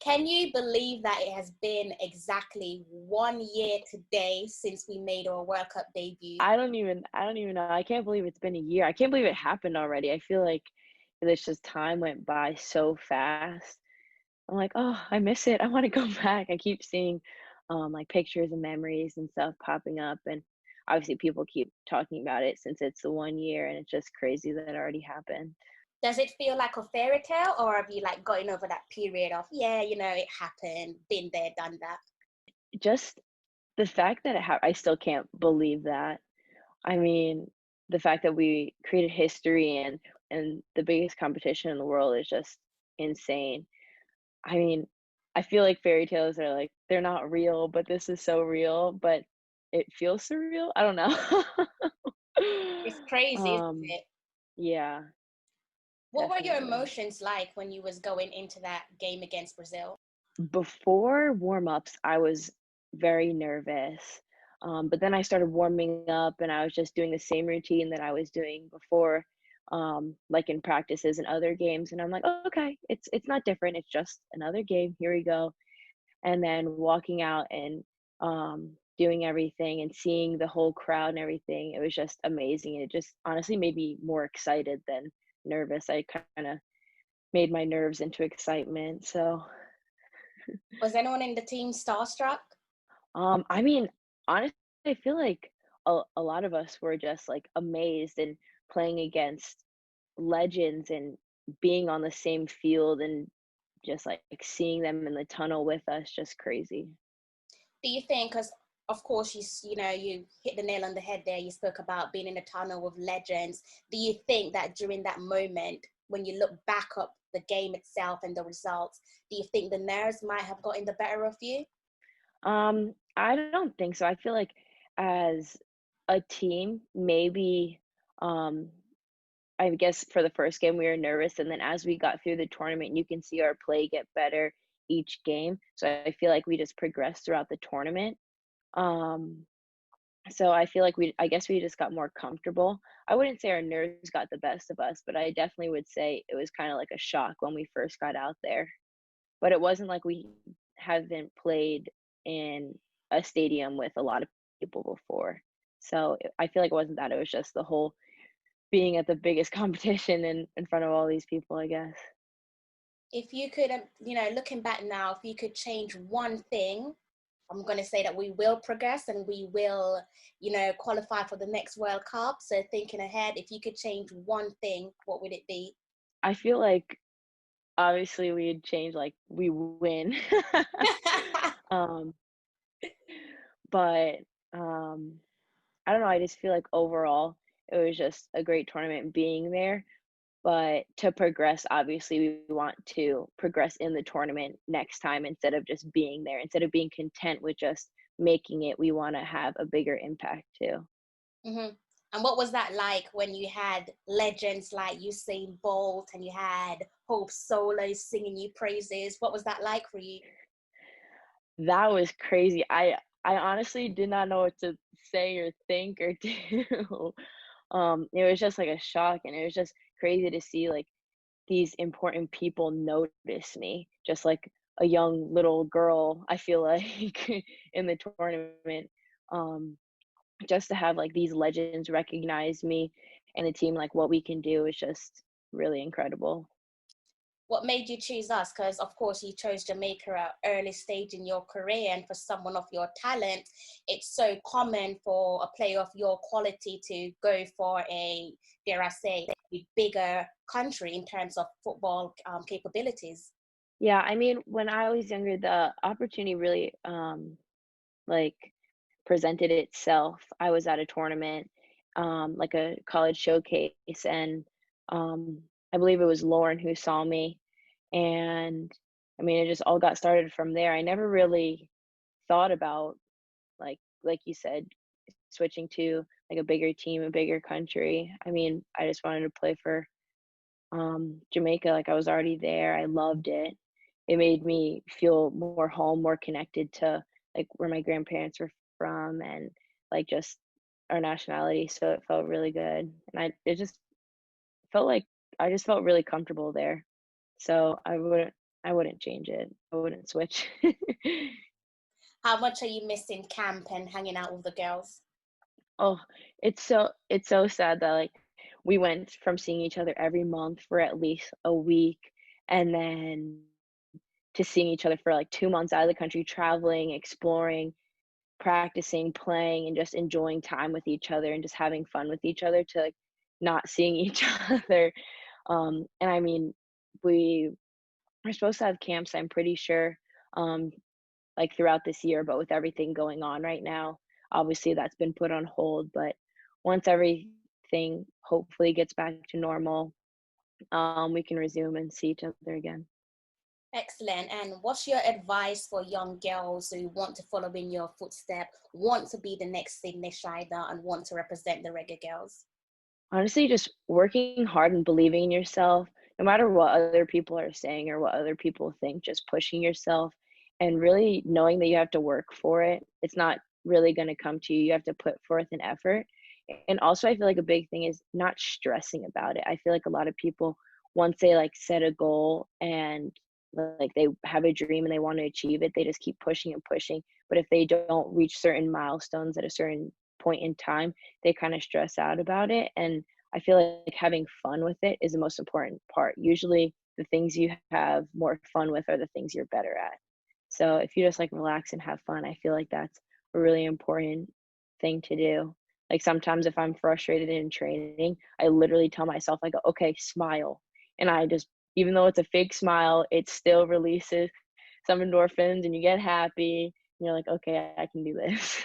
Can you believe that it has been exactly 1 year today since we made our World Cup debut? I don't even know. I can't believe it's been a year. I can't believe it happened already. I feel like it's just time went by so fast. I'm like, oh, I miss it. I want to go back. I keep seeing like pictures and memories and stuff popping up, and obviously people keep talking about it since it's the 1 year, and it's just crazy that it already happened. Does it feel like a fairy tale, or have you like gotten over that period of, yeah, it happened, been there, done that? Just the fact that I still can't believe that. I mean, the fact that we created history and the biggest competition in the world is just insane. I mean, I feel like fairy tales are like they're not real, but this is so real, but it feels surreal. I don't know. It's crazy, isn't um, it? yeah, What were your definitely. emotions like when you was going into that game against Brazil? Before warm-ups, I was very nervous, but then I started warming up and I was just doing the same routine that I was doing before, like in practices and other games, and I'm like, "Oh, okay, it's not different, it's just another game, here we go." And then walking out and, doing everything and seeing the whole crowd and everything, it was just amazing, it just honestly made me more excited than nervous. I kinda made my nerves into excitement, so Was anyone in the team starstruck? I mean, honestly, I feel like a lot of us were just like amazed and playing against legends and being on the same field and just like seeing them in the tunnel with us, just crazy. Do you think, because of course you hit the nail on the head there, you spoke about being in a tunnel with legends. Do you think that during that moment, when you look back up the game itself and the results, do you think the nerves might have gotten the better of you? I don't think so. I feel like as a team, maybe um I guess for the first game we were nervous, and then as we got through the tournament, you can see our play get better each game. So I feel like we just progressed throughout the tournament. Um, so I feel like I guess we just got more comfortable. I wouldn't say our nerves got the best of us, but I definitely would say it was kind of like a shock when we first got out there. But it wasn't like we haven't played in a stadium with a lot of people before. So I feel like it wasn't that. It was just the whole being at the biggest competition in front of all these people, I guess. If you could, looking back now, if you could change one thing, I'm going to say that we will progress and we will, qualify for the next World Cup. So thinking ahead, if you could change one thing, what would it be? I feel like obviously we'd change like we win. um, but I don't know, I just feel like overall it was just a great tournament being there. But to progress, obviously we want to progress in the tournament next time instead of just being there. Instead of being content with just making it, we want to have a bigger impact too. hmm And what was that like when you had legends like Usain Bolt and you had Hope Solo singing you praises? What was that like for you? That was crazy. I honestly did not know what to say or think or do. It was just like a shock, and it was just crazy to see like these important people notice me, just like a young little girl, I feel like in the tournament. Um, just to have like these legends recognize me and the team, like what we can do is just really incredible. What made you choose us? Because of course you chose Jamaica at early stage in your career, and for someone of your talent, it's so common for a player of your quality to go for a, dare I say, a bigger country in terms of football capabilities. Yeah, I mean, when I was younger, the opportunity really like presented itself. I was at a tournament, like a college showcase, and I believe it was Lauren who saw me, and I mean, it just all got started from there. I never really thought about like you said, switching to like a bigger team, a bigger country. I mean, I just wanted to play for Jamaica. Like I was already there. I loved it. It made me feel more home, more connected to like where my grandparents were from and like just our nationality. So it felt really good. And it just felt like I just felt really comfortable there. So I wouldn't change it. I wouldn't switch. How much are you missing camp and hanging out with the girls? Oh, it's so sad that, like, we went from seeing each other every month for at least a week, and then to seeing each other for, like, 2 months out of the country, traveling, exploring, practicing, playing, and just enjoying time with each other and just having fun with each other to, like, not seeing each other. And I mean, we are supposed to have camps, I'm pretty sure, um, like, throughout this year, but with everything going on right now, obviously that's been put on hold, but once everything hopefully gets back to normal, we can resume and see each other again. Excellent. And what's your advice for young girls who want to follow in your footsteps, want to be the next Sydney Schneider, and want to represent the Reggae Girlz? Honestly, just working hard and believing in yourself, no matter what other people are saying or what other people think, just pushing yourself and really knowing that you have to work for it. It's not really going to come to you. You have to put forth an effort. And also, I feel like a big thing is not stressing about it. I feel like a lot of people, once they like set a goal and like they have a dream and they want to achieve it, they just keep pushing and pushing. But if they don't reach certain milestones at a certain point in time, they kind of stress out about it. And I feel like having fun with it is the most important part. Usually, the things you have more fun with are the things you're better at. So if you just like relax and have fun, I feel like that's a really important thing to do. Like sometimes if I'm frustrated in training, I literally tell myself, like, okay, smile. And I just, even though it's a fake smile, it still releases some endorphins and you get happy. And you're like, okay, I can do this.